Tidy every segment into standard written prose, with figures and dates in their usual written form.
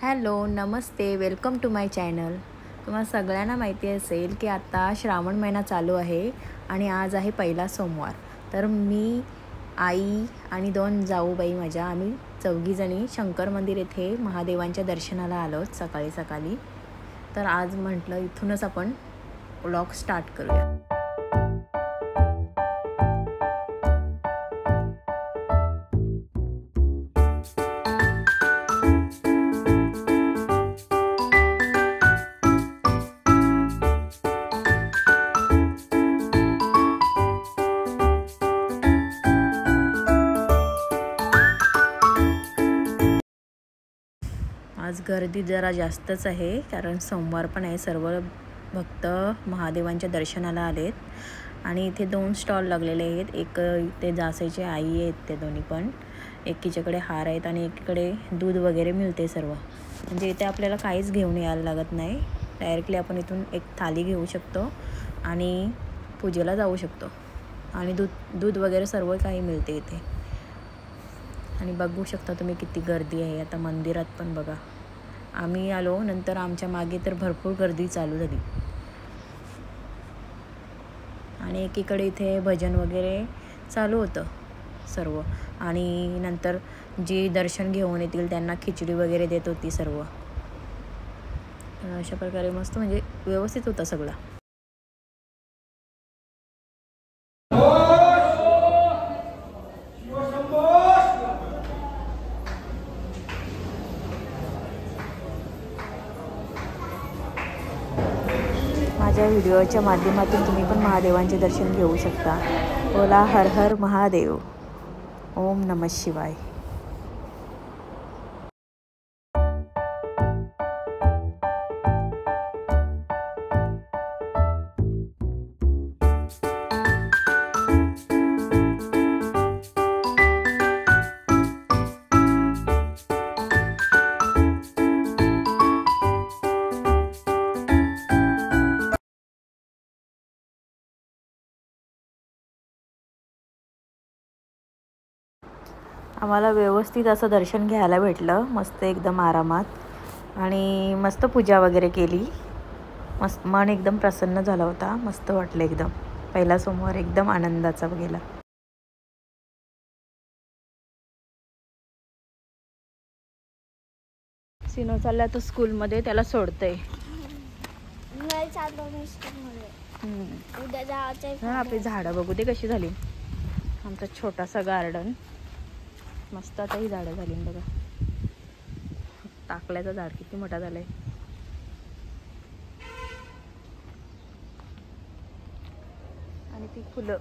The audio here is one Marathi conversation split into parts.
हॅलो नमस्ते, वेलकम टू माय चॅनल। तुम्हाला सगळ्यांना माहिती असेल की आता श्रावण महिना चालू आहे आणि आज आहे पहिला सोमवार। तर मी, आई आणि 2 जाऊबाई माझ्या, आम्ही चौघीजणी शंकर मंदिर येथे महादेवांच्या दर्शनाला आलो सकाळी सकाळी। तर आज म्हटलं इथूनच आपण व्लॉग स्टार्ट करूया। आज गर्दी जरा जास्तच आहे कारण सोमवार पण आहे। सर्व भक्त महादेवांच्या दर्शनाला आलेत आणि इथे 2 स्टॉल लागलेले आहेत। एक इथे जासाईचे आई आहेत, ते दोन्ही पण एकीच्याकडे हार आहेत आणि एकीकडे दूध वगैरे मिळते सर्व। म्हणजे इथे आपल्याला काहीच घेऊन यायला लागत नाही, डायरेक्टली आपण इथून एक थाली घेऊ शकतो आणि पूजेला जाऊ शकतो आणि दूध वगैरे सर्व काही मिळते इथे। आणि बघू शकता तुम्ही किती गर्दी आहे आता मंदिरात पण। बघा, आम्ही आलो नंतर आमच्या मागे तर भरपूर गर्दी चालू झाली आणि एकीकडे इथे भजन वगैरे चालू होतं सर्व। आणि नंतर जे दर्शन घेऊन येतील त्यांना खिचडी वगैरे देत होती सर्व। अशा प्रकारे मस्त म्हणजे व्यवस्थित होतं सगळं। माझ्या व्हिडिओच्या माध्यमातून तुम्ही पण महादेवांचे दर्शन घेऊ शकता। बोला हर हर महादेव, ओम नमः शिवाय। आम्हाला व्यवस्थित असं दर्शन घ्यायला भेटलं, मस्त एकदम आरामात। आणि मस्त पूजा वगैरे केली, मस्त मन एकदम प्रसन्न झाला होता, मस्त वाटलं एकदम। पहिला सोमवार एकदम आनंदाचा गेला। सिनो चालला तो स्कूलमध्ये, त्याला सोडतंय। आपली झाडं बघू दे कशी झाली, आमचा छोटासा गार्डन मस्त। आता ही झाडं झाली बघा, टाकल्याचं झाड किती मोठा झालंय। आणि ती फुलं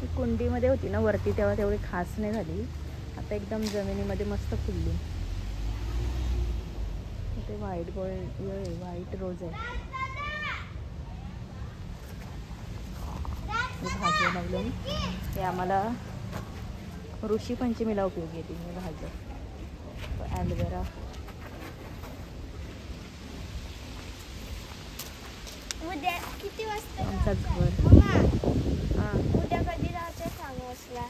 ती कुंडीमध्ये होती ना वरती, तेव्हा तेवढी खास नाही झाली, आता एकदम जमिनीमध्ये मस्त फुलली। ते व्हाईट रोज आहे, भाज्या लावलं। हे आम्हाला ऋषी पंचमीला उपयोगी येते ही भाज्या। ॲलोवेरा, उद्या किती वाजता आमचं घर। हां, उद्या कधी जायचं सांगू असला।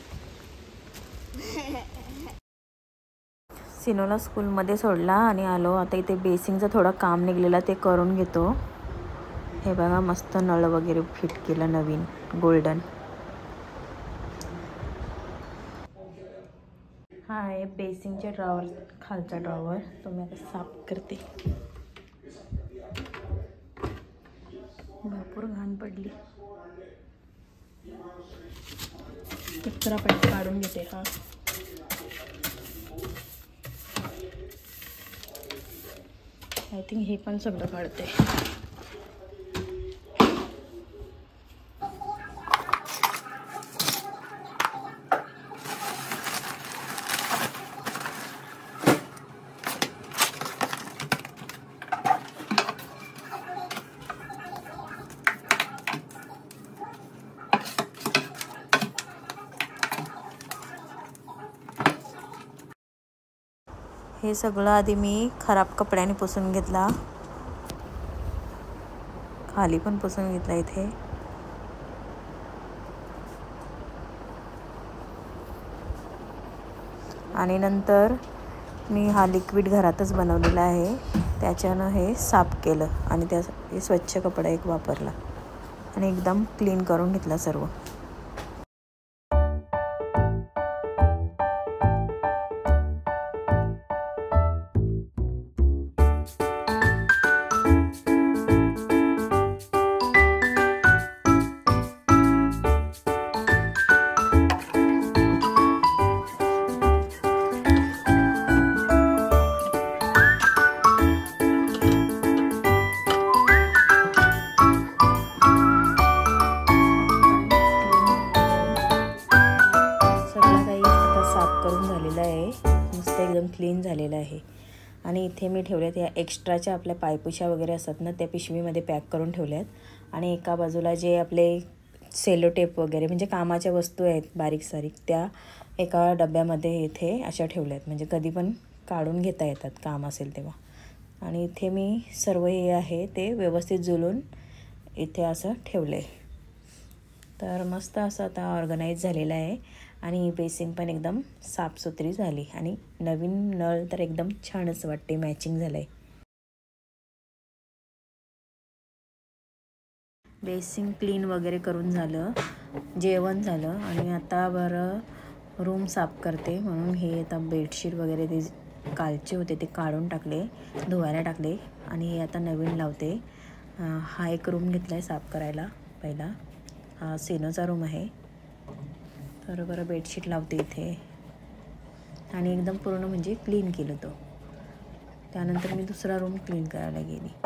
सिनोला स्कूलमध्ये सोडला आणि आलो। आता इथे बेसिंगचं थोडं काम निघलेलं ते करून घेतो। हे बघा मस्त नळ वगैरे फिट केलं नवीन गोल्डन। हा आहे बेसिंगचे ड्रॉवर, खालचा ड्रॉवर, तो मी आता साफ करते। भरपूर घाण पडली, कचरा पण काढून घेते। हा आय थिंक हे पण सगळं काढते। हे सगळं आधी मी खराब कपड्याने पुसून घेतला, खाली पण पुसून घेतला इथे। आणि नंतर मी हा लिक्विड घरातच बनवलेला आहे, त्याच्यानं हे साफ केलं आणि त्या स्वच्छ कपडा एक वापरला आणि एकदम क्लीन करून घेतला सर्व. करून झालेला आहे, मस्त एकदम क्लीन झालेलं आहे. आणि इथे मी ठेवल्यात या एक्स्ट्राच्या आपल्या पायपुशा वगैरे असतात ना, त्या पिशवीमध्ये पॅक करून ठेवल्यात. आणि एका बाजूला जे आपले सेलो टेप वगैरे म्हणजे कामाच्या वस्तू आहेत बारीक सारीक, त्या एका डब्यामध्ये इथे अशा ठेवल्यात, म्हणजे कधी पण काढून घेता येतात काम असेल तेव्हा. आणि इथे मी सर्व हे आहे ते व्यवस्थित जुळून इथे असं ठेवलं आहे. तर मस्त असं आता ऑर्गनाईज झालेलं आहे आणि बेसिंग पण एकदम साफसुथरी झाली आणि नवीन नळ तर एकदम छानच वाटते, मॅचिंग झालं आहे. बेसिंग क्लीन वगैरे करून झालं, जेवण झालं आणि आता बरं रूम साफ करते. म्हणून हे आता बेडशीट वगैरे ते कालचे होते ते काढून टाकले, धुवायला टाकले आणि हे आता नवीन लावते. हा एक रूम घेतला आहे साफ करायला पहिला. हा सेनोचा रूम आहे. तर बरं बेडशीट लावते इथे आणि एकदम पूर्ण म्हणजे क्लीन केलं तो. त्यानंतर मी दुसरा रूम क्लीन करायला गेली.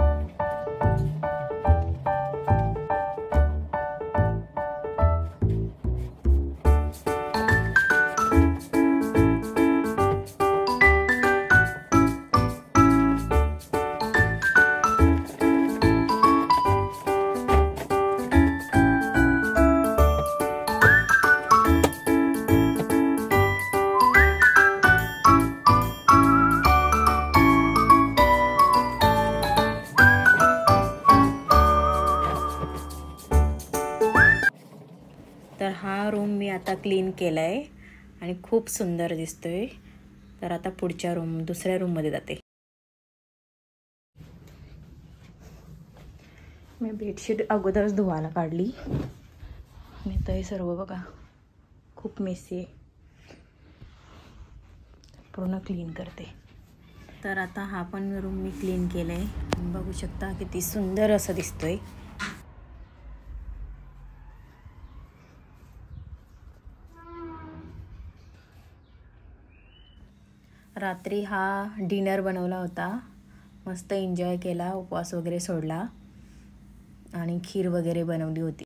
तर हा रूम मी आता क्लीन केला आहे आणि खूप सुंदर दिसतोय. तर आता पुढच्या दुसऱ्या रूममध्ये जाते. मी बेडशीट अगोदरच धुवायला काढली आणि ते सर्व बघा खूप मेसी आहे, पूर्ण क्लीन करते. तर आता हा पण रूम मी क्लीन केला आहे, बघू शकता किती सुंदर असं दिसतोय. रात्री हा डिनर बनवला होता, मस्त एन्जॉय केला, उपवास वगैरे सोडला आणि खीर वगैरे बनवली होती.